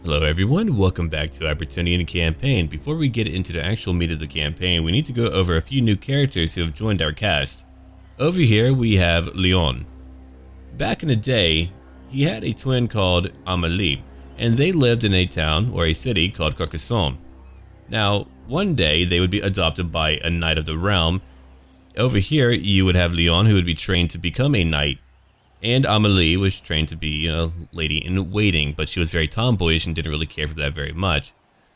Hello everyone, welcome back to our Bretonnian campaign. Before we get into the actual meat of the campaign, we need to go over a few new characters who have joined our cast. Over here we have Leon. Back in the day, he had a twin called Amélie, and they lived in a town or a city called Carcassonne. Now, one day they would be adopted by a knight of the realm. Over here you would have Leon, who would be trained to become a knight. And Amélie was trained to be a lady in waiting, but she was very tomboyish and didn't really care for that very much.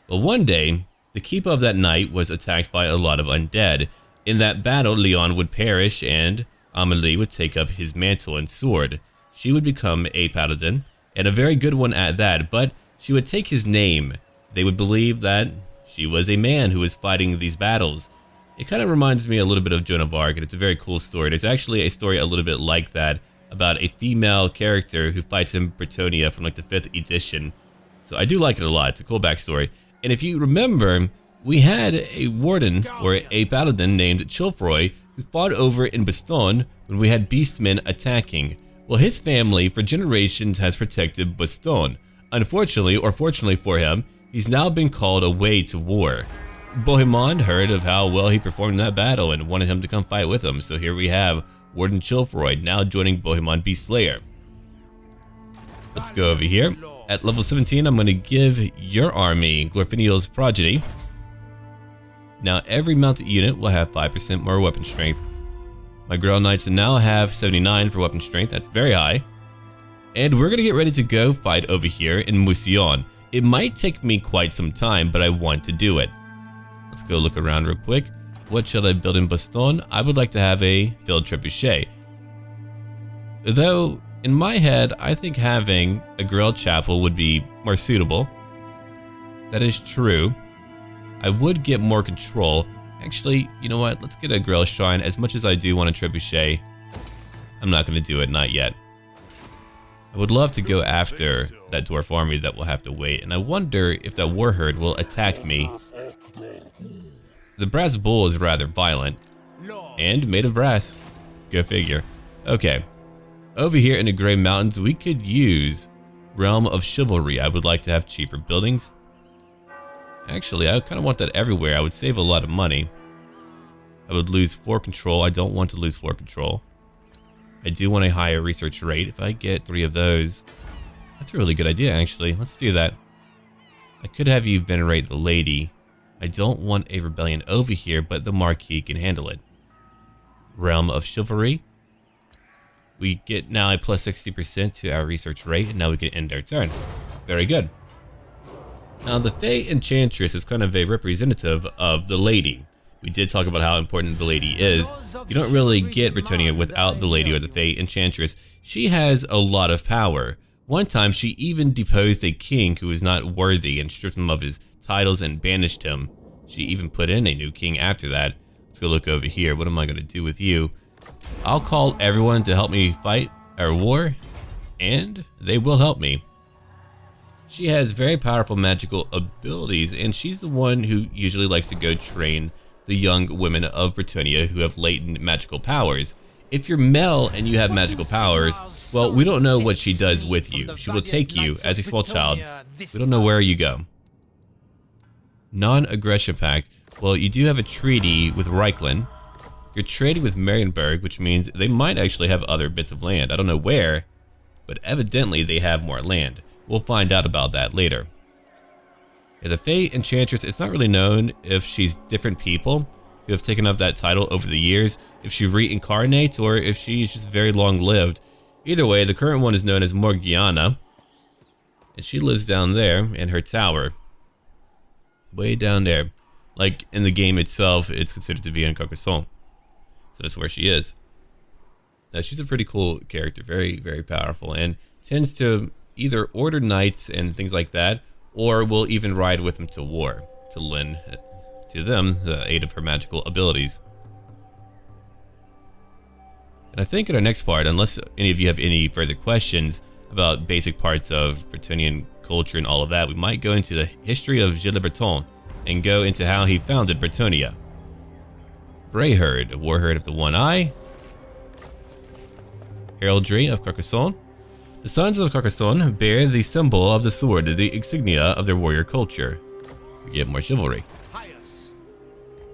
But one day, the keeper of that night was attacked by a lot of undead. In that battle, Leon would perish and Amélie would take up his mantle and sword. She would become a paladin, and a very good one at that, but she would take his name. They would believe that she was a man who was fighting these battles. It kind of reminds me a little bit of Joan of Arc, and it's a very cool story. There's actually a story a little bit like that, about a female character who fights in Bretonnia from like the 5th edition. So I do like it a lot. It's a cool backstory. And if you remember, we had a warden or a paladin named Chilfroy who fought over in Bastonne when we had beastmen attacking. Well, his family for generations has protected Bastonne. Unfortunately, or fortunately for him, he's now been called away to war. Bohemond heard of how well he performed in that battle and wanted him to come fight with him. So here we have Warden Chilfroy now joining Bohemond Beastslayer. Let's go over here. At level 17, I'm going to give your army Glorfiniel's Progeny. Now every mounted unit will have 5% more weapon strength. My Grail Knights now have 79 for weapon strength. That's very high. And we're going to get ready to go fight over here in Mousillon. It might take me quite some time, but I want to do it. Let's go look around real quick. What should I build in Bastonne? I would like to have a field trebuchet. Though, in my head, I think having a Grail Chapel would be more suitable. That is true. I would get more control. Actually, you know what? Let's get a Grail Shrine. As much as I do want a trebuchet, I'm not going to do it, not yet. I would love to go after that dwarf army that will have to wait, and I wonder if that war herd will attack me. The brass bull is rather violent, and made of brass. Go figure. Okay, over here in the Grey Mountains, we could use Realm of Chivalry. I would like to have cheaper buildings. Actually, I kind of want that everywhere. I would save a lot of money. I would lose floor control. I don't want to lose floor control. I do want a higher research rate. If I get 3 of those, that's a really good idea, actually. Let's do that. I could have you venerate the lady. I don't want a rebellion over here, but the Marquis can handle it. Realm of Chivalry. We get now a plus 60% to our research rate, and now we can end our turn. Very good. Now the Faith Enchantress is kind of a representative of the lady. We did talk about how important the lady is. You don't really get Bretonnia without the lady or the Faith Enchantress. She has a lot of power. One time she even deposed a king who was not worthy and stripped him of his titles and banished him. She even put in a new king after that. Let's go look over here. What am I going to do with you? I'll call everyone to help me fight our war, and they will help me. She has very powerful magical abilities, and she's the one who usually likes to go train the young women of Bretonnia who have latent magical powers. If you're male and you have magical powers, well, we don't know what she does with you. She will take you as a small child. We don't know where you go. Non-aggression pact. Well, you do have a treaty with Reichland. You're trading with Marienburg, which means they might actually have other bits of land. I don't know where, but evidently they have more land. We'll find out about that later. Yeah, the Faith Enchantress, it's not really known if she's different people who have taken up that title over the years, if she reincarnates, or if she's just very long-lived. Either way, the current one is known as Morgiana, and she lives down there in her tower. Way down there. Like in the game itself, it's considered to be in Carcassonne. So that's where she is. Now she's a pretty cool character, very, very powerful, and tends to either order knights and things like that, or will even ride with them to war, to lend to them the aid of her magical abilities. And I think in our next part, unless any of you have any further questions about basic parts of Bretonnian culture and all of that, we might go into the history of Gilles le Breton and go into how he founded Bretonnia. Brayherd, a war herd of the One Eye. Heraldry of Carcassonne. The sons of Carcassonne bear the symbol of the sword, the insignia of their warrior culture. We get more chivalry.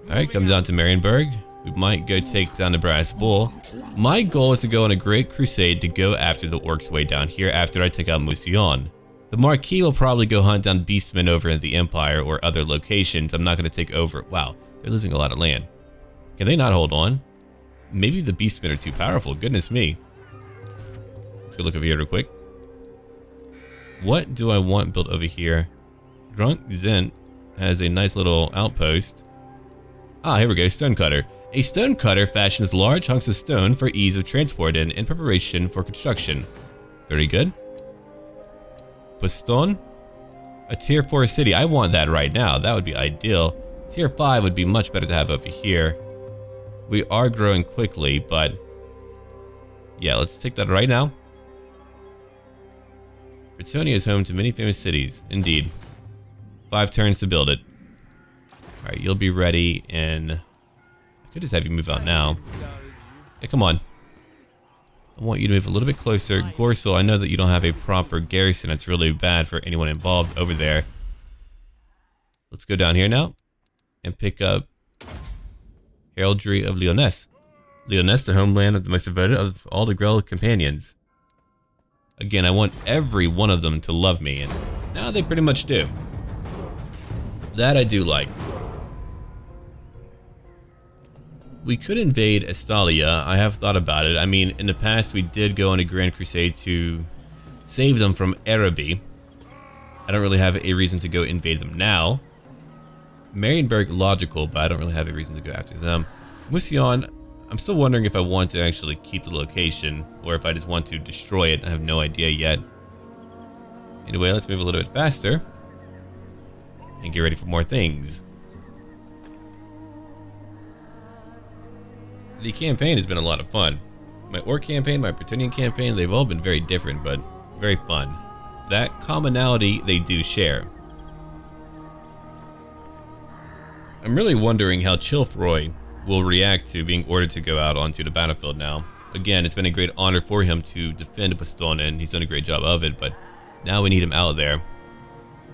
Alright, come down to Marienburg. We might go take down the Brass Bull. My goal is to go on a great crusade to go after the orcs way down here after I take out Mousillon. The Marquis will probably go hunt down Beastmen over in the Empire or other locations. I'm not going to take over. Wow, they're losing a lot of land. Can they not hold on? Maybe the Beastmen are too powerful. Goodness me. Let's go look over here real quick. What do I want built over here? Grunk Zent has a nice little outpost. Ah, here we go, stonecutter. A stonecutter fashions large hunks of stone for ease of transport and in preparation for construction. Very good. Bastonne, a tier 4 city. I want that right now. That would be ideal. Tier 5 would be much better to have over here. We are growing quickly, but yeah, let's take that right now. Bretonnia is home to many famous cities. Indeed. 5 turns to build it. Alright, you'll be ready in... I could just have you move out now. Hey, come on. I want you to move a little bit closer. Gorsel, I know that you don't have a proper garrison. It's really bad for anyone involved over there. Let's go down here now and pick up Heraldry of Lyonesse. Lyonesse, the homeland of the most devoted of all the Grell companions. Again, I want every one of them to love me, and now they pretty much do. That I do like. We could invade Estalia. I have thought about it. I mean, in the past we did go on a grand crusade to save them from Araby. I don't really have a reason to go invade them now. Marienburg, logical, but I don't really have a reason to go after them. Mousillon, I'm still wondering if I want to actually keep the location or if I just want to destroy it. I have no idea yet. Anyway, let's move a little bit faster and get ready for more things. The campaign has been a lot of fun. My Orc campaign, my Bretonnian campaign, they've all been very different, but very fun. That commonality they do share. I'm really wondering how Chilfroy will react to being ordered to go out onto the battlefield now. Again, it's been a great honor for him to defend Bastonne, and he's done a great job of it, but now we need him out there,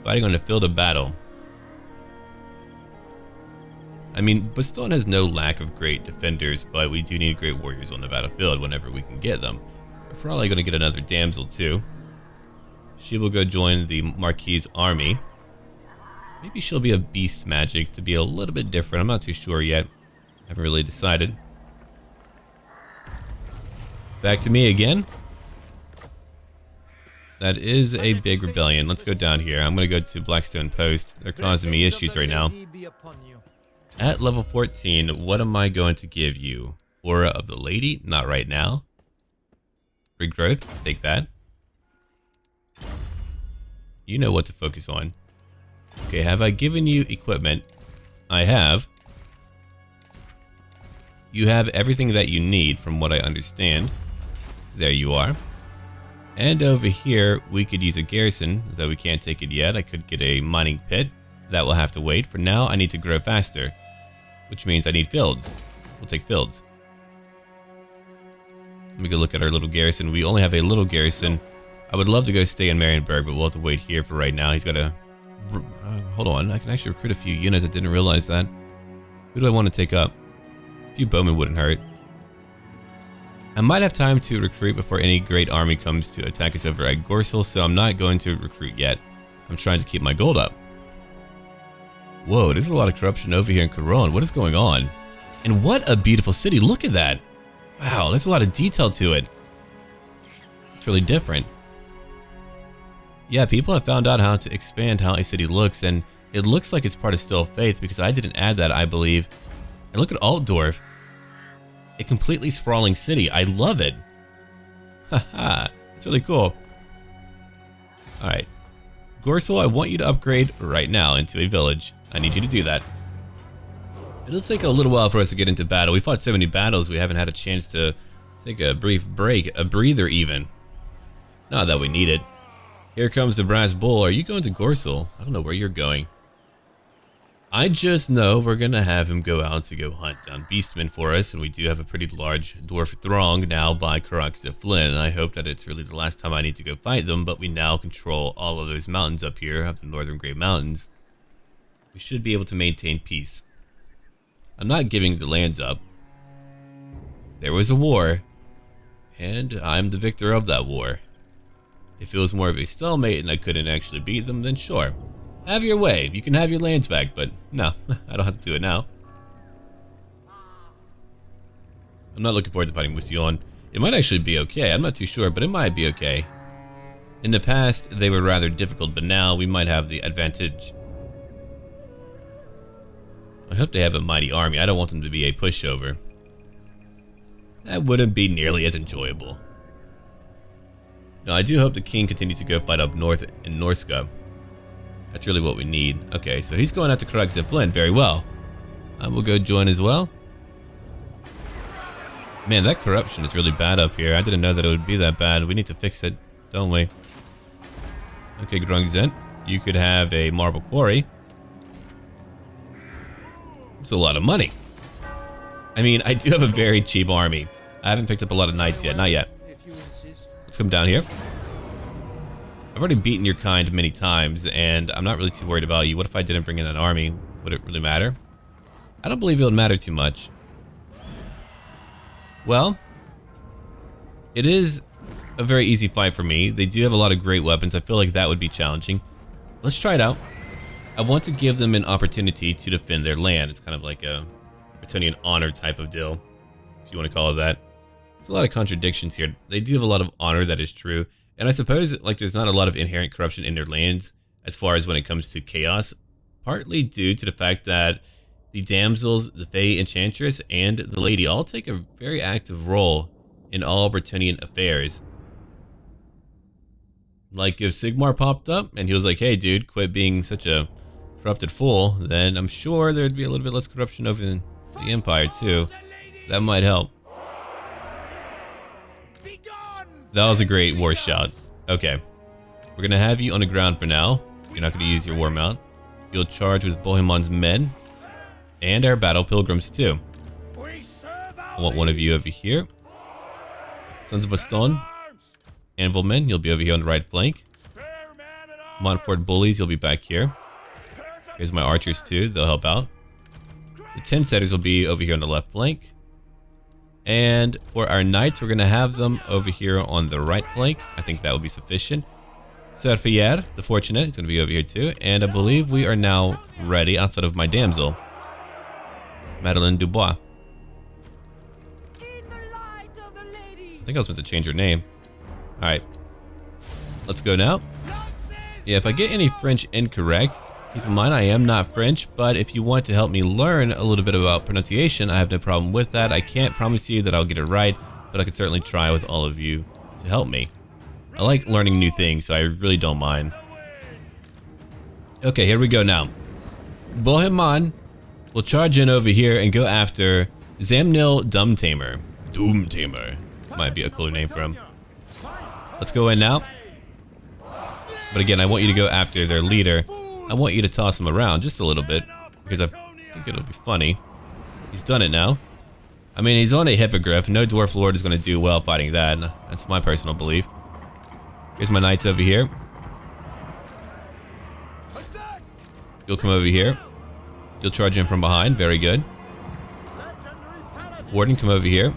fighting on the field of battle. I mean, Bastonne has no lack of great defenders, but we do need great warriors on the battlefield whenever we can get them. We're probably going to get another damsel too. She will go join the Marquis' army. Maybe she'll be a beast magic to be a little bit different. I'm not too sure yet. Haven't really decided. Back to me again. That is a big rebellion. Let's go down here. I'm going to go to Blackstone Post. They're causing me issues right now. At level 14, what am I going to give you? Aura of the Lady? Not right now. Regrowth? Take that. You know what to focus on. Okay, have I given you equipment? I have. You have everything that you need from what I understand. There you are. And over here, we could use a garrison, though we can't take it yet. I could get a mining pit. That will have to wait. For now, I need to grow faster, which means I need fields. We'll take fields. Let me go look at our little garrison. We only have a little garrison. I would love to go stay in Marienburg, but we'll have to wait here for right now. He's got a... hold on, I can actually recruit a few units. I didn't realize that. Who do I want to take up? A few bowmen wouldn't hurt. I might have time to recruit before any great army comes to attack us over at Gorsel, so I'm not going to recruit yet. I'm trying to keep my gold up. Whoa, there's a lot of corruption over here in Couronne. What is going on? And what a beautiful city. Look at that. Wow, there's a lot of detail to it. It's really different. Yeah, people have found out how to expand how a city looks, and it looks like it's part of Still Faith because I didn't add that, I believe. And look at Altdorf. A completely sprawling city. I love it. Haha, it's really cool. Alright. Gorsel, I want you to upgrade right now into a village. I need you to do that. It'll take a little while for us to get into battle. We fought so many battles, we haven't had a chance to take a brief break, a breather even. Not that we need it. Here comes the Brass Bull. Are you going to Gorsel? I don't know where you're going. I just know we're gonna have him go out to go hunt down beastmen for us, and we do have a pretty large dwarf throng now by Caraxia Flynn. I hope that it's really the last time I need to go fight them, but we now control all of those mountains up here, of the Northern Grey Mountains. We should be able to maintain peace. I'm not giving the lands up. There was a war, and I'm the victor of that war. If it was more of a stalemate and I couldn't actually beat them, then sure. Have your way. You can have your lands back, but no, I don't have to do it now. I'm not looking forward to fighting Bastonne. It might actually be okay. I'm not too sure, but it might be okay. In the past, they were rather difficult, but now we might have the advantage. I hope they have a mighty army. I don't want them to be a pushover. That wouldn't be nearly as enjoyable. No, I do hope the king continues to go fight up north in Norska. That's really what we need. Okay, so he's going out to Caraxia Flynn. Very well. I will go join as well. Man, that corruption is really bad up here. I didn't know that it would be that bad. We need to fix it, don't we? Okay, Grungzent, you could have a marble quarry. It's a lot of money. I mean, I do have a very cheap army. I haven't picked up a lot of knights yet. Not yet. Let's come down here. I've already beaten your kind many times, and I'm not really too worried about you. What if I didn't bring in an army? Would it really matter? I don't believe it would matter too much. Well, it is a very easy fight for me. They do have a lot of great weapons. I feel like that would be challenging. Let's try it out. I want to give them an opportunity to defend their land. It's kind of like a Bretonnian honor type of deal, if you want to call it that. There's a lot of contradictions here. They do have a lot of honor, that is true. And I suppose like there's not a lot of inherent corruption in their lands as far as when it comes to chaos, partly due to the fact that the damsels, the Fae Enchantress, and the Lady all take a very active role in all Bretonnian affairs. Like if Sigmar popped up and he was like, hey dude, quit being such a corrupted fool, then I'm sure there'd be a little bit less corruption over the Empire too. That might help. That was a great war shot. Okay. We're gonna have you on the ground for now. You're not gonna use your war mount. You'll charge with Bohemon's men. And our battle pilgrims too. I want one of you over here. Sons of Bastonne. Anvilmen, you'll be over here on the right flank. Montfort bullies, you'll be back here. Here's my archers too, they'll help out. The 10 setters will be over here on the left flank. And for our knights, we're going to have them over here on the right flank. I think that will be sufficient. Sir Pierre, the Fortunate, is going to be over here too. And I believe we are now ready outside of my damsel, Madeleine Dubois. I think I was meant to change her name. Alright. Let's go now. Yeah, if I get any French incorrect, keep in mind I am not French, but if you want to help me learn a little bit about pronunciation, I have no problem with that. I can't promise you that I'll get it right, but I can certainly try with all of you to help me. I like learning new things, so I really don't mind. Okay, here we go now. Bohemond will charge in over here and go after Zamnil Doomtamer. Doomtamer. Might be a cooler name for him. Let's go in now. But again, I want you to go after their leader. I want you to toss him around just a little bit, because I think it'll be funny. He's done it now. I mean, he's on a hippogriff. No dwarf lord is going to do well fighting that. That's my personal belief. Here's my knights over here. You'll come over here. You'll charge in from behind. Very good. Warden, come over here.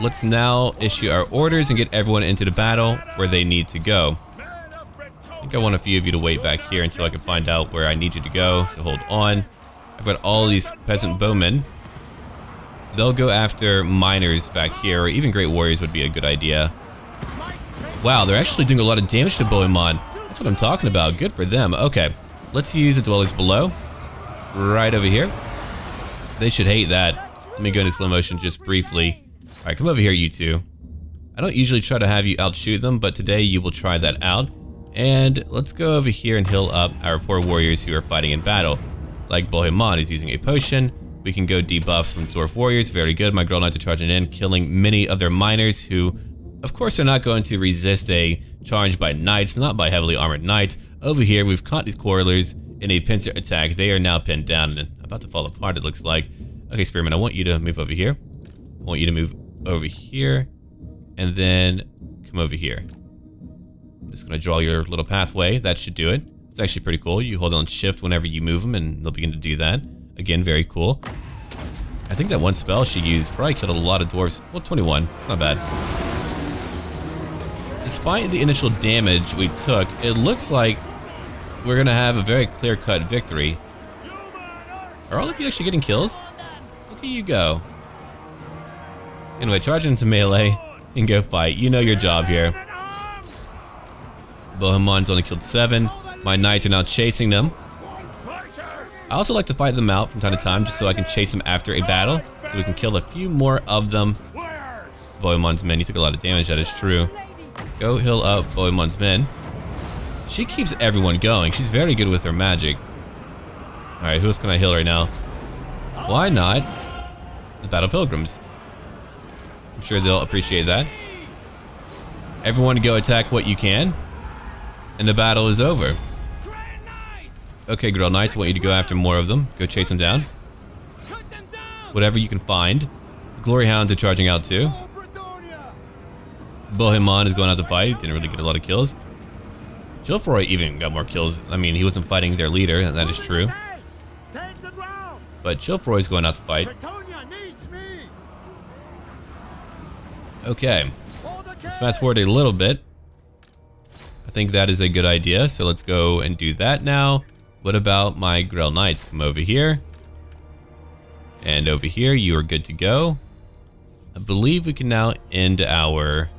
Let's now issue our orders and get everyone into the battle where they need to go. I think I want a few of you to wait back here until I can find out where I need you to go, so hold on. I've got all these peasant bowmen. They'll go after miners back here, or even great warriors would be a good idea. Wow, they're actually doing a lot of damage to Bohemond. That's what I'm talking about. Good for them. Okay, let's use the dwellers below. Right over here. They should hate that. Let me go into slow motion just briefly. Alright, come over here, you two. I don't usually try to have you outshoot them, but today you will try that out. And let's go over here and heal up our poor warriors who are fighting in battle. Like Bohemond is using a potion. We can go debuff some dwarf warriors. Very good. My girl knights are charging in, killing many of their miners who, of course, are not going to resist a charge by knights, not by heavily armored knights. Over here, we've caught these quarrelers in a pincer attack. They are now pinned down and about to fall apart, it looks like. Okay, Spearman, I want you to move over here. I want you to move over here. And then come over here. I'm just going to draw your little pathway. That should do it. It's actually pretty cool. You hold on shift whenever you move them and they'll begin to do that. Again, very cool. I think that one spell she used probably killed a lot of dwarves. Well, 21. It's not bad. Despite the initial damage we took, it looks like we're going to have a very clear-cut victory. Are all of you actually getting kills? Look at you go. Anyway, charge into melee and go fight. You know your job here. Bohemon's only killed 7. My knights are now chasing them. I also like to fight them out from time to time just so I can chase them after a battle, so we can kill a few more of them. Bohemon's men, you took a lot of damage, that is true. Go heal up Bohemon's men. She keeps everyone going. She's very good with her magic. Alright, who else can I heal right now? Why not the Battle Pilgrims? I'm sure they'll appreciate that. Everyone go attack what you can. And the battle is over. Okay, Grail Knights, I want you to go after more of them. Go chase them down. Whatever you can find. Glory Hounds are charging out too. Bohemond is going out to fight. Didn't really get a lot of kills. Gilfroy even got more kills. I mean, he wasn't fighting their leader, and that is true. But Gilfroy's going out to fight. Okay. Let's fast forward a little bit. I think that is a good idea, so let's go and do that now. What about my Grail Knights? Come over here. And over here, you are good to go. I believe we can now end our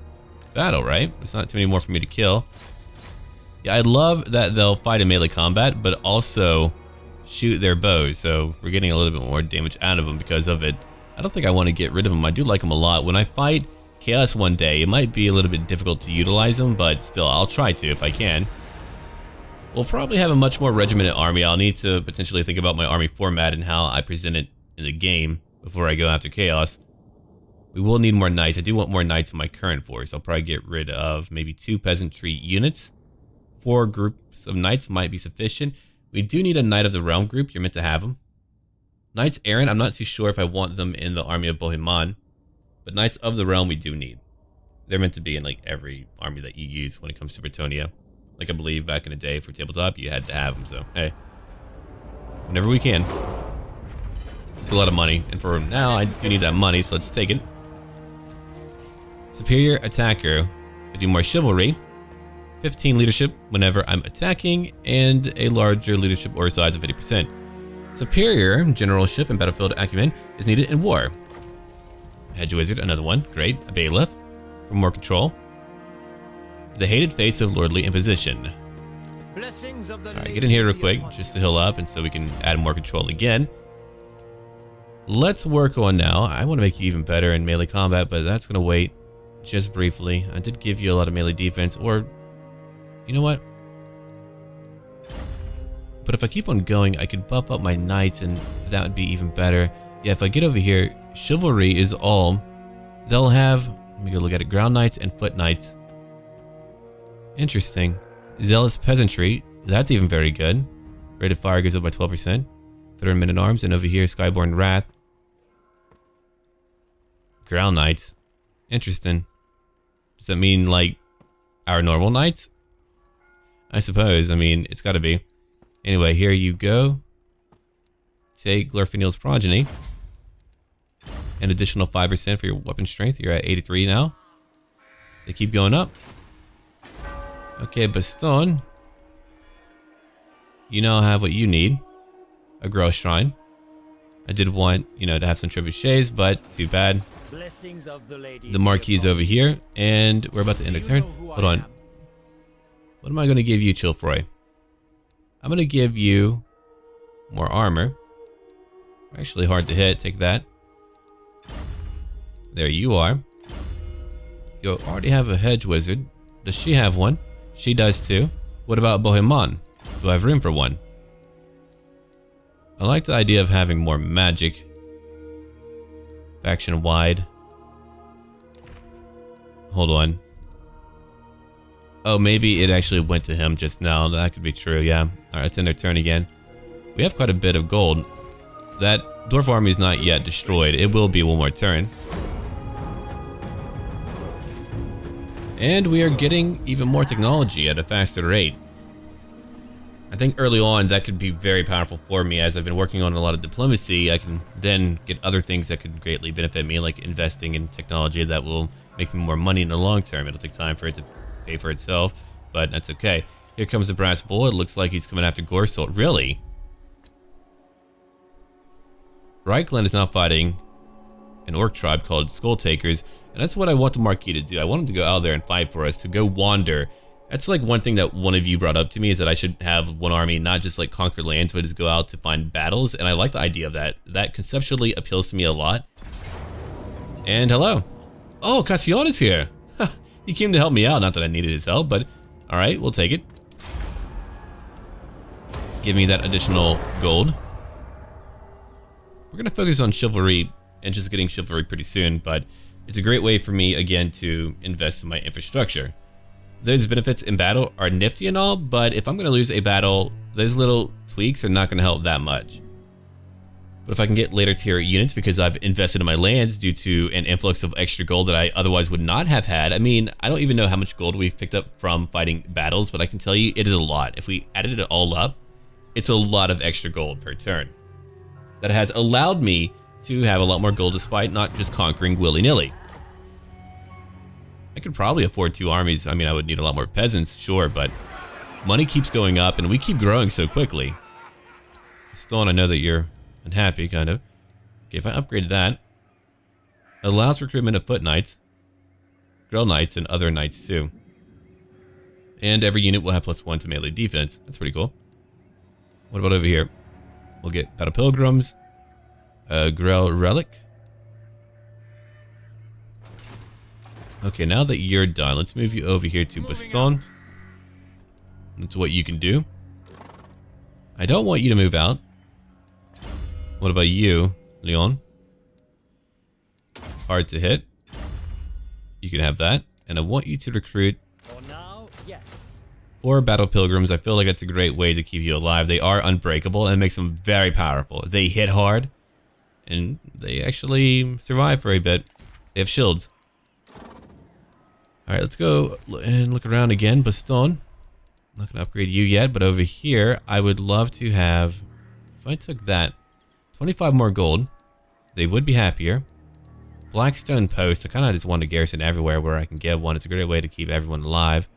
battle, right? There's not too many more for me to kill. Yeah, I love that they'll fight in melee combat, but also shoot their bows, so we're getting a little bit more damage out of them because of it. I don't think I want to get rid of them. I do like them a lot. When I fight Chaos one day, it might be a little bit difficult to utilize them, but still, I'll try to if I can. We'll probably have a much more regimented army. I'll need to potentially think about my army format and how I present it in the game before I go after Chaos. We will need more knights. I do want more knights in my current force. I'll probably get rid of maybe 2 peasantry units. 4 groups of knights might be sufficient. We do need a Knight of the Realm group. You're meant to have them. Knights Errant, I'm not too sure if I want them in the army of Bohemond. But Knights of the Realm we do need. They're meant to be in like every army that you use when it comes to Bretonnia. Like I believe back in the day for tabletop, you had to have them, so hey. Whenever we can. It's a lot of money, and for now I do need that money, so let's take it. Superior Attacker. I do more Chivalry. 15 leadership whenever I'm attacking, and a larger leadership or size of 50%. Superior Generalship and Battlefield Acumen is needed in war. Hedge Wizard, another one. Great. A Bailiff for more control. The Hated Face of Lordly Imposition. Alright, get in here real quick just to heal up and so we can add more control again. Let's work on now. I want to make you even better in melee combat, but that's going to wait just briefly. I did give you a lot of melee defense, or you know what? But if I keep on going, I could buff up my knights and that would be even better. Yeah, if I get over here, Chivalry is all. They'll have, let me go look at it, Ground Knights and Foot Knights. Interesting. Zealous Peasantry, that's even very good. Rate of fire goes up by 12%. Veteran Men at Arms, and over here, Skyborn Wrath. Ground Knights. Interesting. Does that mean like our normal knights? I suppose. I mean, it's gotta be. Anyway, here you go. Take Glorfiniel's Progeny. An additional 5% for your weapon strength. You're at 83 now. They keep going up. Okay, Bastonne. You now have what you need. A Grow Shrine. I did want, you know, to have some trebuchets, but too bad. The Marquis over here, and we're about to end a turn. Hold on. What am I going to give you, Chilfroy? I'm going to give you more armor. Actually hard to hit. Take that. There you are. You already have a Hedge Wizard. Does she have one? She does too. What about Bohemond? Do I have room for one? I like the idea of having more magic. Faction wide. Hold on. Oh, maybe it actually went to him just now. That could be true, yeah. Alright, it's in their turn again. We have quite a bit of gold. That dwarf army is not yet destroyed. It will be one more turn. And we are getting even more technology at a faster rate. I think early on that could be very powerful for me. As I've been working on a lot of diplomacy, I can then get other things that could greatly benefit me, like investing in technology that will make me more money in the long term. It'll take time for it to pay for itself, but that's okay. Here comes the brass bull. It looks like he's coming after Gorsult. Really? Reichland is now fighting an orc tribe called Skull Takers, and that's what I want the Marquis to do. I want him to go out there and fight for us, to go wander. That's like one thing that one of you brought up to me, is that I should have one army, not just like conquer lands, but just go out to find battles, and I like the idea of that. That conceptually appeals to me a lot. And hello. Oh, Cassian is here. He came to help me out, not that I needed his help, but alright, we'll take it. Give me that additional gold. We're gonna focus on chivalry and just getting chivalry pretty soon, but it's a great way for me, again, to invest in my infrastructure. Those benefits in battle are nifty and all, but if I'm gonna lose a battle, those little tweaks are not gonna help that much. But if I can get later tier units because I've invested in my lands due to an influx of extra gold that I otherwise would not have had. I mean, I don't even know how much gold we've picked up from fighting battles, but I can tell you it is a lot. If we added it all up, it's a lot of extra gold per turn. That has allowed me to have a lot more gold despite not just conquering willy-nilly. I could probably afford 2 armies. I mean, I would need a lot more peasants, sure, but money keeps going up and we keep growing so quickly. Bastonne, I know that you're unhappy, kind of. Okay, if I upgraded that, it allows recruitment of foot knights, grill knights, and other knights too. And every unit will have +1 to melee defense. That's pretty cool. What about over here? We'll get battle pilgrims, Grell relic. Okay, now that you're done, let's move you over here to Bastonne. That's what you can do. I don't want you to move out. What about you, Leon? Hard to hit. You can have that. And I want you to recruit 4 battle pilgrims. I feel like that's a great way to keep you alive. They are unbreakable and it makes them very powerful. They hit hard and they actually survive for a bit. They have shields. Alright, let's go and look around again. Bastonne. I'm not going to upgrade you yet, but over here, I would love to have, if I took that, 25 more gold, they would be happier. Blackstone post, I kind of just want to garrison everywhere where I can get one. It's a great way to keep everyone alive.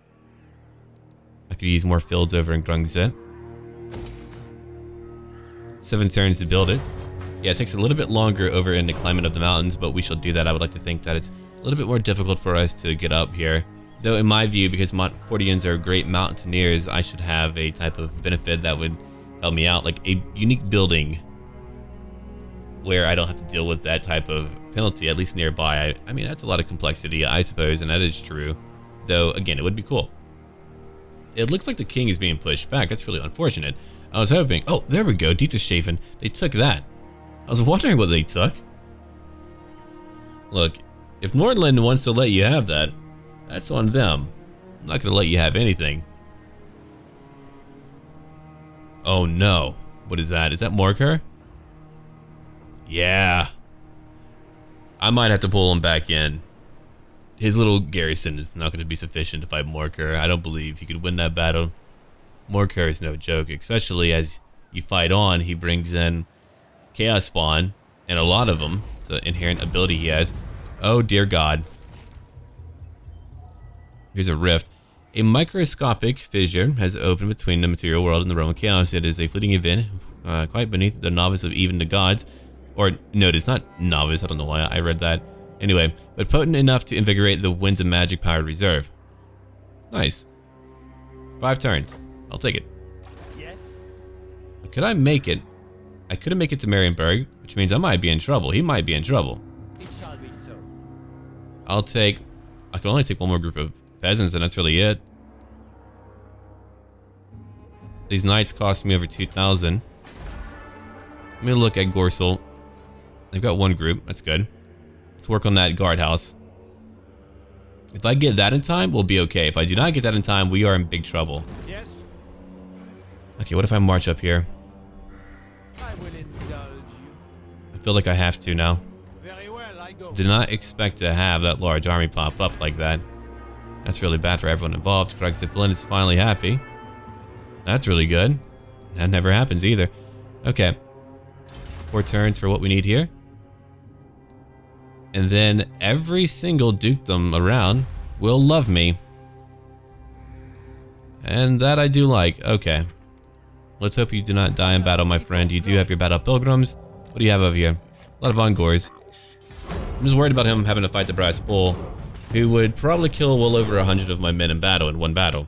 I could use more fields over in Grungzit. 7 turns to build it. Yeah, it takes a little bit longer over in the climate of the mountains, but we shall do that. I would like to think that it's a little bit more difficult for us to get up here. Though in my view, because Montfortians are great mountaineers, I should have a type of benefit that would help me out, like a unique building where I don't have to deal with that type of penalty, at least nearby. I mean, that's a lot of complexity, I suppose, and that is true. Though, again, it would be cool. It looks like the king is being pushed back. That's really unfortunate. I was hoping... Oh, there we go. Dietershaven. They took that. I was wondering what they took. Look, if Nordland wants to let you have that, that's on them. I'm not going to let you have anything. Oh, no. What is that? Is that Morcar? Yeah. I might have to pull him back in. His little garrison is not going to be sufficient to fight Morcar. I don't believe he could win that battle. Morcar is no joke, especially as you fight on. He brings in Chaos Spawn, and a lot of them. It's an inherent ability he has. Oh, dear God. Here's a rift. A microscopic fissure has opened between the material world and the realm of chaos. It is a fleeting event, quite beneath the novice of even the gods. Or, no, it's not novice. I don't know why I read that. Anyway, but potent enough to invigorate the winds of magic powered reserve. Nice. 5 turns. I'll take it. Yes. Could I make it? I couldn't make it to Marienburg, which means I might be in trouble. He might be in trouble. It shall be so. I'll take... I can only take one more group of peasants, and that's really it. These knights cost me over 2,000. Let me look at Gorsult. They've got 1 group. That's good. Let's work on that guardhouse. If I get that in time, we'll be okay. If I do not get that in time, we are in big trouble. Yes. Okay, what if I march up here? I will indulge you. I feel like I have to now. Very well, I go. Did not expect to have that large army pop up like that. That's really bad for everyone involved. Flynn is finally happy. That's really good. That never happens either. Okay. 4 turns for what we need here. And then every single dukedom around will love me. And that I do like. Okay. Let's hope you do not die in battle, my friend. You do have your battle pilgrims. What do you have over here? A lot of Ungors. I'm just worried about him having to fight the brass bull, who would probably kill well over 100 of my men in battle in one battle.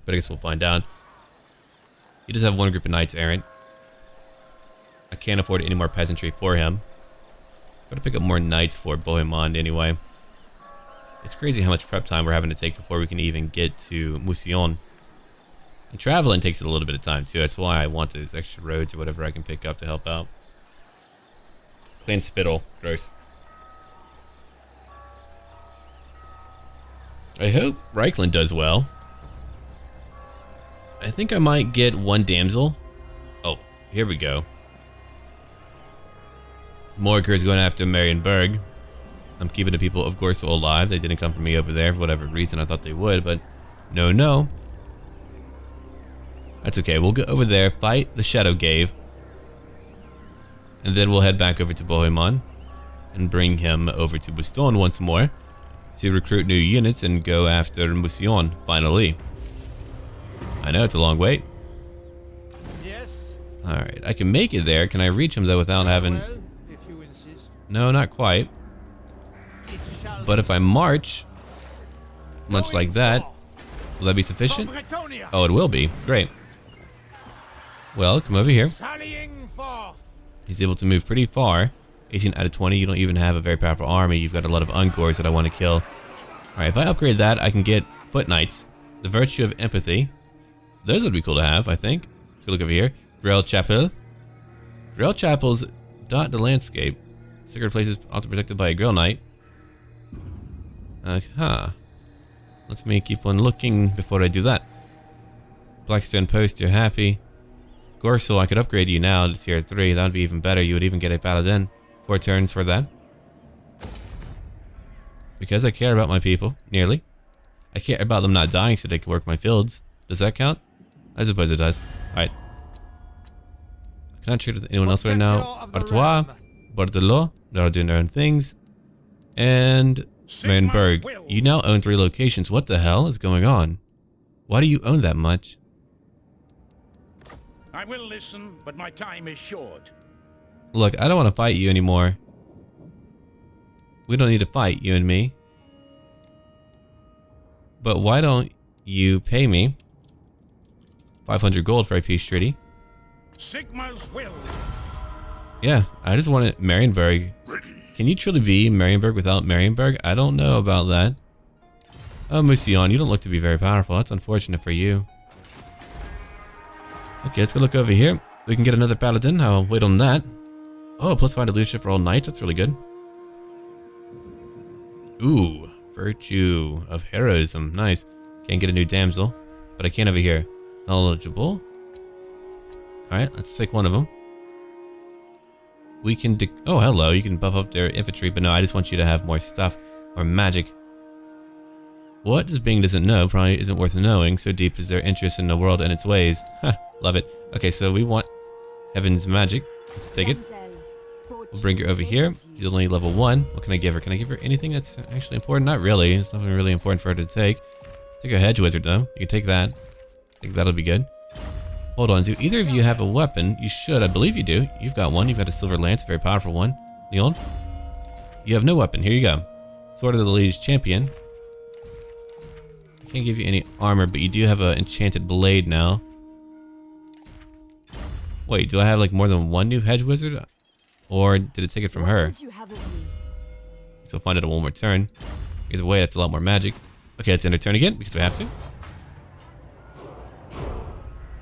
But I guess we'll find out. He does have one group of knights errant. I can't afford any more peasantry for him. Gotta pick up more knights for Bohemond anyway. It's crazy how much prep time we're having to take before we can even get to Mousillon. And traveling takes a little bit of time too. That's why I want those extra roads or whatever I can pick up to help out. Clan Spittle. Gross. I hope Reichland does well. I think I might get one damsel. Oh, here we go. Morker's going after Marienburg. I'm keeping the people of Gorso alive. They didn't come for me over there for whatever reason. I thought they would, but no. That's okay. We'll go over there, fight the Shadow Gave, and then we'll head back over to Bohemond and bring him over to Bastonne once more to recruit new units and go after Mousillon, finally. I know it's a long wait. Yes. Alright, I can make it there. Can I reach him though without having... Well, if you insist. No, not quite. It shall But if I march, much like that, will that be sufficient? Bretonnia. Oh, it will be. Great. Well, come over here. Sallying forth. He's able to move pretty far. 18 out of 20. You don't even have a very powerful army. You've got a lot of Ungors that I want to kill. Alright, if I upgrade that, I can get Foot Knights. The Virtue of Empathy. Those would be cool to have, I think. Let's go look over here. Grell Chapel. Grell Chapels dot the landscape. Sacred places often protected by a Grell Knight. Let me keep on looking before I do that. Blackstone Post, you're happy. Gorso, I could upgrade you now to tier 3. That would be even better. You would even get a paladin. 4 turns for that. Because I care about my people, nearly. I care about them not dying so they can work my fields. Does that count? I suppose it does. Alright. Can I trade with anyone else right now? Artois, Bordelot, they're all doing their own things. And Marienburg. You now own 3 locations. What the hell is going on? Why do you own that much? I will listen, but my time is short. Look, I don't want to fight you anymore. We don't need to fight, you and me. But why don't you pay me 500 gold for a peace treaty? Sigma's will. Yeah, I just want it. Marienburg. Can you truly be Marienburg without Marienburg? I don't know about that. Oh, Mousillon, you don't look to be very powerful. That's unfortunate for you. Okay, let's go look over here. We can get another paladin. I'll wait on that. Oh, +5 to leadership for all knights. That's really good. Ooh, Virtue of Heroism. Nice. Can't get a new damsel, but I can over here. Eligible. Alright, let's take one of them. We can oh, hello. You can buff up their infantry, but no, I just want you to have more stuff. Or magic. What this being doesn't know probably isn't worth knowing. So deep is their interest in the world and its ways. Ha, love it. Okay, so we want Heaven's magic. Let's take it. We'll bring her over here. She's only level 1. What can I give her? Can I give her anything that's actually important? Not really. It's nothing really important for her to take. Take a hedge wizard though. You can take that. I think that'll be good. Hold on. Do either of you have a weapon? You should. I believe you do. You've got one. You've got a silver lance, a very powerful one. Leon? You have no weapon. Here you go. Sword of the Liege Champion. I can't give you any armor, but you do have an enchanted blade now. Wait, do I have like more than one new hedge wizard? Or did it take it from her? So find out in one more turn. Either way, that's a lot more magic. Okay, let's end our turn again because we have to.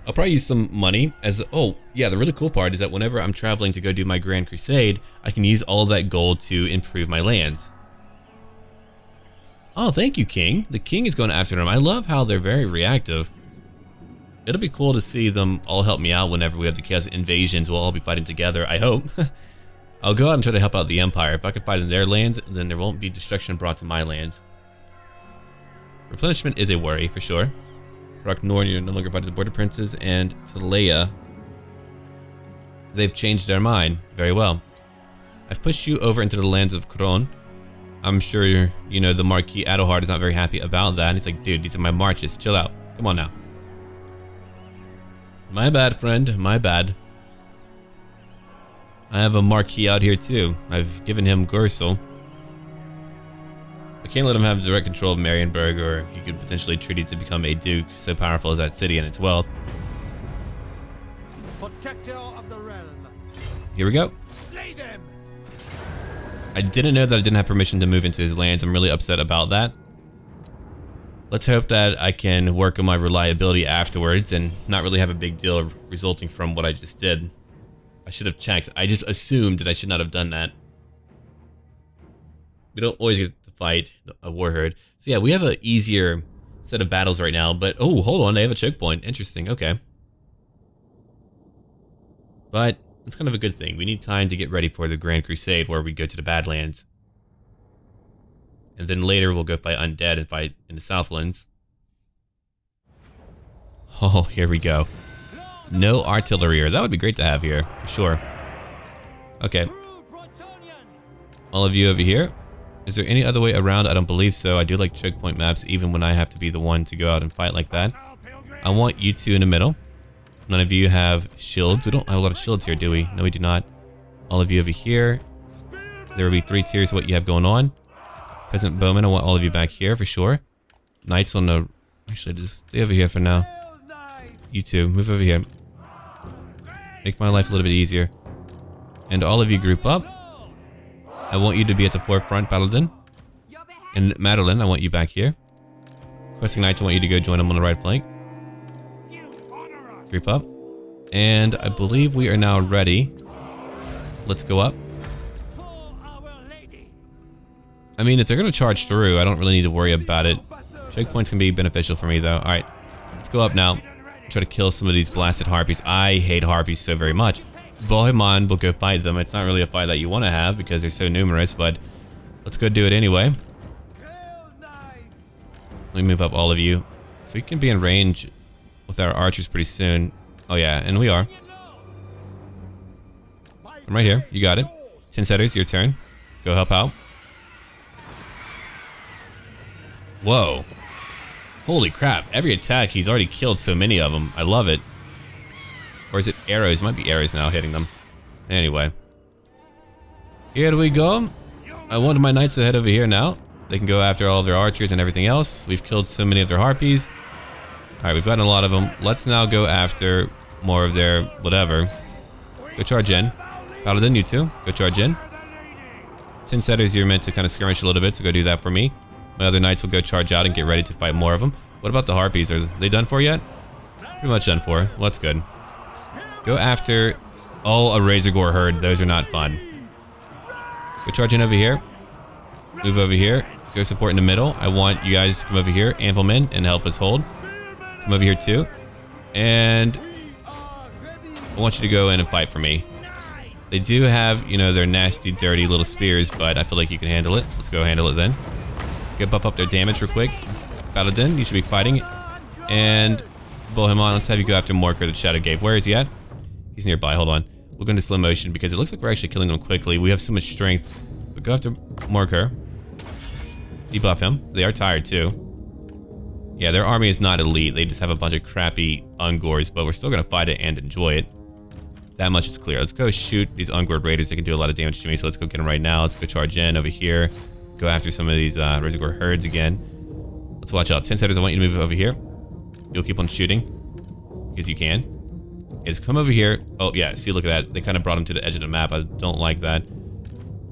I'll probably use some money as... Oh, yeah, the really cool part is that whenever I'm traveling to go do my Grand Crusade, I can use all of that gold to improve my lands. Oh, thank you, King. The King is going after them. I love how they're very reactive. It'll be cool to see them all help me out whenever we have the Chaos invasions. We'll all be fighting together, I hope. I'll go out and try to help out the Empire. If I can fight in their lands, then there won't be destruction brought to my lands. Replenishment is a worry, for sure. Rock Norn, you're no longer fighting the Border Princes, and Talea. They've changed their mind. Very well. I've pushed you over into the lands of Kron. I'm sure you know the Marquis Adelhard is not very happy about that. He's like, dude, these are my marches. Chill out. Come on now. My bad, friend. My bad. I have a Marquis out here too. I've given him Gorsel. I can't let him have direct control of Marienburg, or he could potentially treat it to become a duke, so powerful is that city and its wealth. Protector of the realm. Here we go. Slay them. I didn't know that I didn't have permission to move into his lands. I'm really upset about that. Let's hope that I can work on my reliability afterwards and not really have a big deal resulting from what I just did. I should have checked. I just assumed that I should not have done that. We don't always get to fight a war herd. So yeah, we have an easier set of battles right now, but oh, hold on, they have a choke point. Interesting, okay. But it's kind of a good thing. We need time to get ready for the Grand Crusade, where we go to the Badlands. And then later we'll go fight undead and fight in the Southlands. Oh, here we go. No artillery. That would be great to have here, for sure. Okay. All of you over here. Is there any other way around? I don't believe so. I do like choke point maps, even when I have to be the one to go out and fight like that. I want you two in the middle. None of you have shields. We don't have a lot of shields here, do we? No, we do not. All of you over here. There will be 3 tiers of what you have going on. Peasant Bowman, I want all of you back here for sure. Knights on the... Actually, just stay over here for now. You two, move over here. Make my life a little bit easier. And all of you group up. I want you to be at the forefront, Paladin. And Madeline, I want you back here. Questing Knights, I want you to go join them on the right flank. Group up. And I believe we are now ready. Let's go up. I mean, if they're going to charge through, I don't really need to worry about it. Choke points can be beneficial for me, though. Alright, let's go up now. Try to kill some of these blasted harpies. I hate harpies so very much. Bohemond will go fight them. It's not really a fight that you want to have because they're so numerous, but let's go do it anyway. Let me move up all of you. If we can be in range with our archers pretty soon. Oh yeah, and we are. I'm right here. You got it. 10 setters, your turn. Go help out. Whoa. Holy crap. Every attack, he's already killed so many of them. I love it. Or is it arrows? It might be arrows now hitting them. Anyway. Here we go. I want my knights to head over here now. They can go after all of their archers and everything else. We've killed so many of their harpies. Alright, we've gotten a lot of them. Let's now go after more of their whatever. Go charge in. Paladin, you too. Go charge in. 10 setters, you're meant to kind of skirmish a little bit, so go do that for me. My other knights will go charge out and get ready to fight more of them. What about the harpies? Are they done for yet? Pretty much done for. Well, that's good. Go after... Oh, a Razor Gore herd. Those are not fun. Go charge in over here. Move over here. Go support in the middle. I want you guys to come over here, Anvilmen, and help us hold. Come over here too. And... I want you to go in and fight for me. They do have, you know, their nasty, dirty little spears, but I feel like you can handle it. Let's go handle it then. Go buff up their damage real quick. Paladin, you should be fighting. And Bohemond, let's have you go after Morker, the Shadow Gave. Where is he at? He's nearby. Hold on. We'll go into slow motion because it looks like we're actually killing them quickly. We have so much strength. But go after Morker. Debuff him. They are tired too. Yeah, their army is not elite. They just have a bunch of crappy Ungors, but we're still going to fight it and enjoy it. That much is clear. Let's go shoot these Ungored Raiders. They can do a lot of damage to me, so let's go get them right now. Let's go charge in over here. Go after some of these Razor herds again. Let's watch out. 10 setters, I want you to move over here. You'll keep on shooting. Because you can. Yeah, just come over here. Oh, yeah. See, look at that. They kind of brought him to the edge of the map. I don't like that.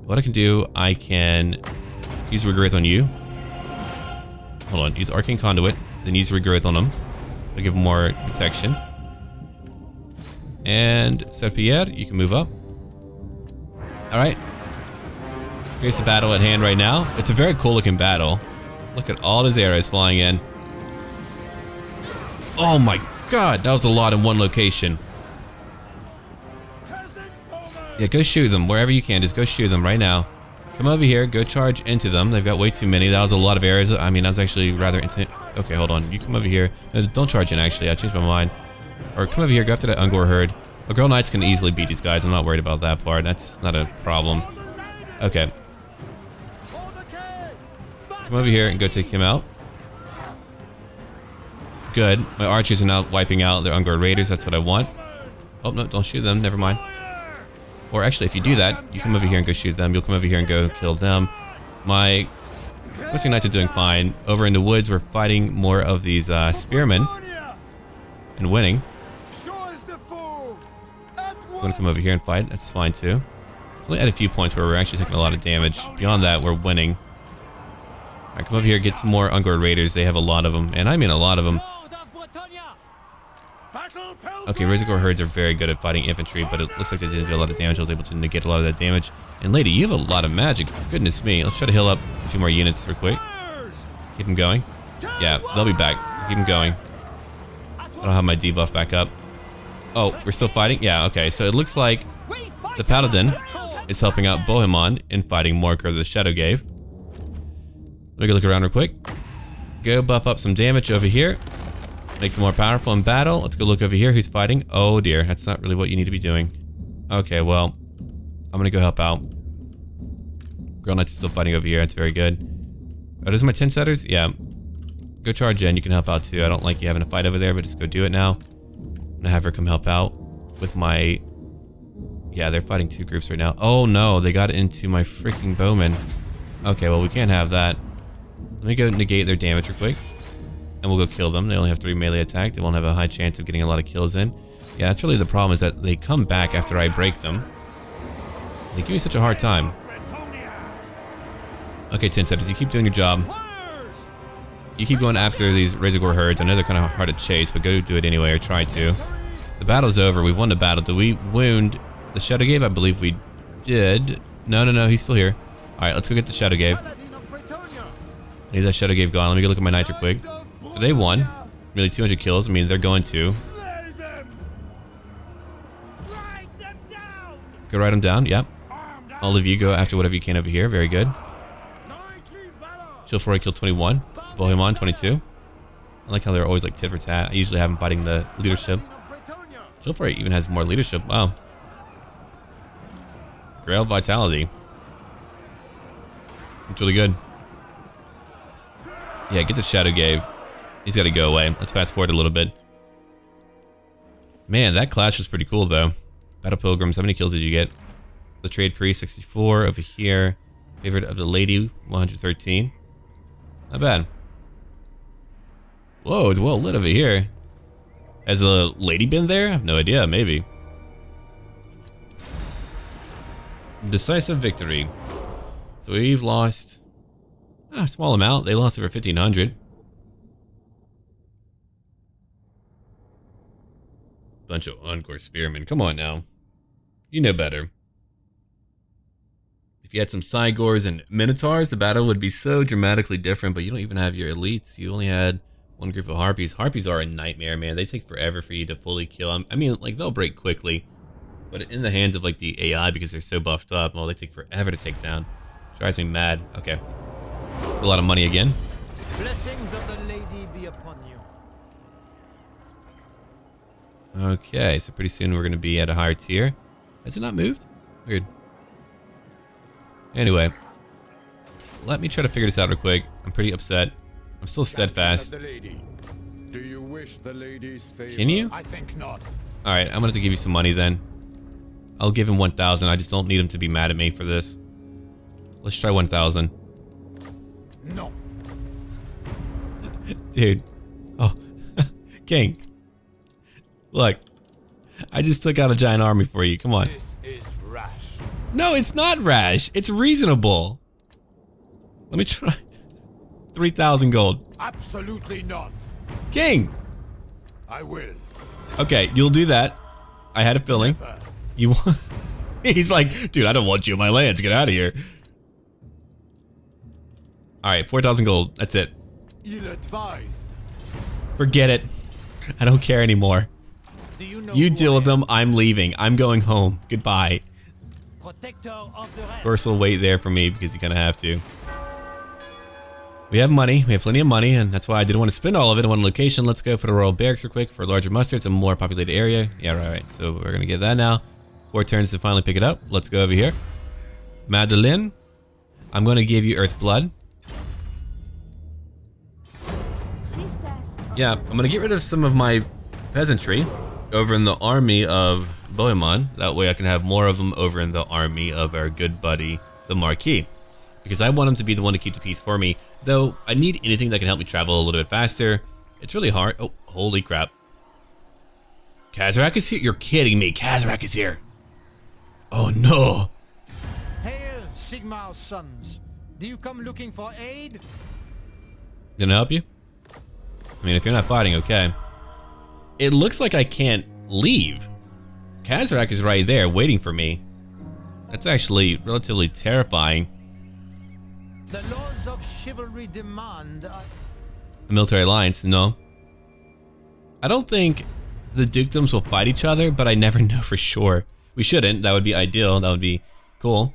What I can do, I can use Regrowth on you. Hold on. Use Arcane Conduit. Then use Regrowth on them. To give them more protection. And Saint-Pierre, you can move up. Alright. Here's the battle at hand right now. It's a very cool looking battle. Look at all his arrows flying in. Oh my god, that was a lot in one location. Yeah, go shoot them wherever you can. Just go shoot them right now. Come over here, go charge into them. They've got way too many. That was a lot of arrows. I mean, that was actually rather intense. Okay, hold on. You come over here. No, don't charge in, actually. I changed my mind. Or come over here, go after that Ungor herd. A Girl Knights can easily beat these guys. I'm not worried about that part. That's not a problem. Okay. Come over here and go take him out. Good. My archers are now wiping out their Ungor raiders. That's what I want. Oh, no, don't shoot them. Never mind. Or actually, if you do that, you come over here and go shoot them. You'll come over here and go kill them. My Questing Knights are doing fine. Over in the woods, we're fighting more of these spearmen. And winning. I'm gonna come over here and fight. That's fine too. It's only at a few points where we're actually taking a lot of damage. Beyond that, we're winning. Alright, come over here, get some more Ungor raiders. They have a lot of them. And I mean a lot of them. Okay, Razorgore herds are very good at fighting infantry, but it looks like they didn't do a lot of damage. I was able to negate a lot of that damage. And lady, you have a lot of magic. Goodness me. Let's try to heal up a few more units real quick. Keep them going. Yeah, they'll be back. So keep them going. I don't have my debuff back up. Oh, we're still fighting? Yeah, okay. So it looks like the Paladin is helping out Bohemond in fighting Morker the Shadowgave. Let me go look around real quick. Go buff up some damage over here. Make them more powerful in battle. Let's go look over here. Who's fighting? Oh dear, that's not really what you need to be doing. Okay, well, I'm gonna go help out. Girl Knights is still fighting over here. That's very good. Oh, those are my 10 setters? Yeah. Go charge in. You can help out too. I don't like you having a fight over there, but just go do it now. I'm gonna have her come help out with my... Yeah, they're fighting two groups right now. Oh no, they got into my freaking bowmen. Okay, well, we can't have that. Let me go negate their damage real quick. And we'll go kill them. They only have 3 melee attack. They won't have a high chance of getting a lot of kills in. Yeah, that's really the problem, is that they come back after I break them. They give me such a hard time. Okay, 10 setters, you keep doing your job. You keep going after these Razorgore herds. I know they're kind of hard to chase, but go do it anyway, or try to. The battle's over. We've won the battle. Did we wound the Shadowgave? I believe we did. No, he's still here. Alright, let's go get the Shadowgave. I need that Shadowgave gone. Let me go look at my knights real quick. So they won. Nearly 200 kills. I mean, they're going to. Go write them down. Yep. All of you go after whatever you can over here. Very good. Chilfoy killed 21. Bohemond 22. I like how they're always like tit for tat. I usually have them fighting the leadership. Chilfoy even has more leadership. Wow. Grail Vitality. It's really good. Yeah, get the Shadowgave. He's got to go away. Let's fast forward a little bit. Man, that clash was pretty cool though. Battle Pilgrims, how many kills did you get? The Trade Priest, 64 over here. Favorite of the Lady, 113. Not bad. Whoa, it's well lit over here. Has the lady been there? I have no idea, maybe. Decisive victory. So we've lost a small amount. They lost over 1,500. Bunch of Encore spearmen. Come on now. You know better. If you had some Cygors and Minotaurs, the battle would be so dramatically different, but you don't even have your elites. You only had one group of Harpies. Harpies are a nightmare, man. They take forever for you to fully kill them. I mean, like, they'll break quickly, but in the hands of, like, the AI, because they're so buffed up, well, they take forever to take down. Drives me mad. Okay. It's a lot of money again. Blessings of the lady be upon you. Okay, so pretty soon we're going to be at a higher tier. Has it not moved? Weird. Anyway, let me try to figure this out real quick. I'm pretty upset. I'm still steadfast. Do you wish the lady's favor? Can you? I think not. Alright, I'm gonna have to give you some money then. I'll give him 1,000. I just don't need him to be mad at me for this. Let's try 1,000. No. Dude. Oh. King. Look. I just took out a giant army for you. Come on. This is rash. No, it's not rash. It's reasonable. Let me try. 3,000 gold. Absolutely not. King. I will. Okay, you'll do that. I had a feeling. Never. You want... He's like, dude, I don't want you in my lands. Get out of here. Alright, 4,000 gold. That's it. Ill-advised. Forget it. I don't care anymore. Do you know You who deal I with am? them. I'm leaving. I'm going home. Goodbye. Protector of the realm. Of course, will wait there for me because you kind of have to. We have money. We have plenty of money, and that's why I didn't want to spend all of it in one location. Let's go for the Royal Barracks real quick for larger muster. It's a more populated area. Yeah, right. So we're going to get that now. 4 turns to finally pick it up. Let's go over here. Madeline, I'm going to give you Earth Blood. Yeah, I'm going to get rid of some of my peasantry over in the army of Bohemond. That way I can have more of them over in the army of our good buddy, the Marquis. Because I want him to be the one to keep the peace for me. Though, I need anything that can help me travel a little bit faster. It's really hard. Oh, holy crap. Kazarak is here? You're kidding me. Kazarak is here. Oh, no. Hail, Sigmar's sons. Do you come looking for aid? Gonna help you? I mean, if you're not fighting, okay. It looks like I can't leave. Kazarak is right there waiting for me. That's actually relatively terrifying. The laws of chivalry demand... A military alliance, no. I don't think the dukedoms will fight each other, but I never know for sure. We shouldn't. That would be ideal. That would be cool.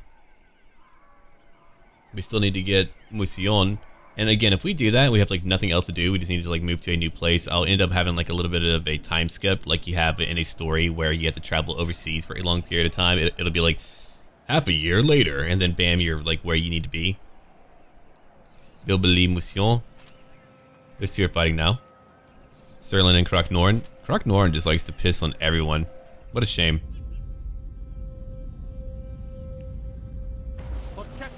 We still need to get Mousillon. And again, if we do that, we have like nothing else to do. We just need to like move to a new place. I'll end up having like a little bit of a time skip, like you have in a story where you have to travel overseas for a long period of time. It'll be like half a year later, and then bam, you're like where you need to be. SurrealBeliefs Mousillon. Those two are fighting now. Sterling and Croc-Norn. Croc-Norn just likes to piss on everyone. What a shame.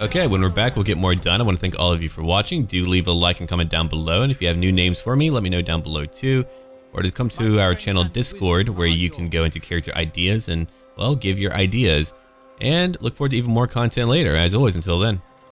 Okay, when we're back, we'll get more done. I want to thank all of you for watching. Do leave a like and comment down below. And if you have new names for me, let me know down below too. Or just come to our channel Discord where you can go into character ideas and, well, give your ideas. And look forward to even more content later. As always, until then.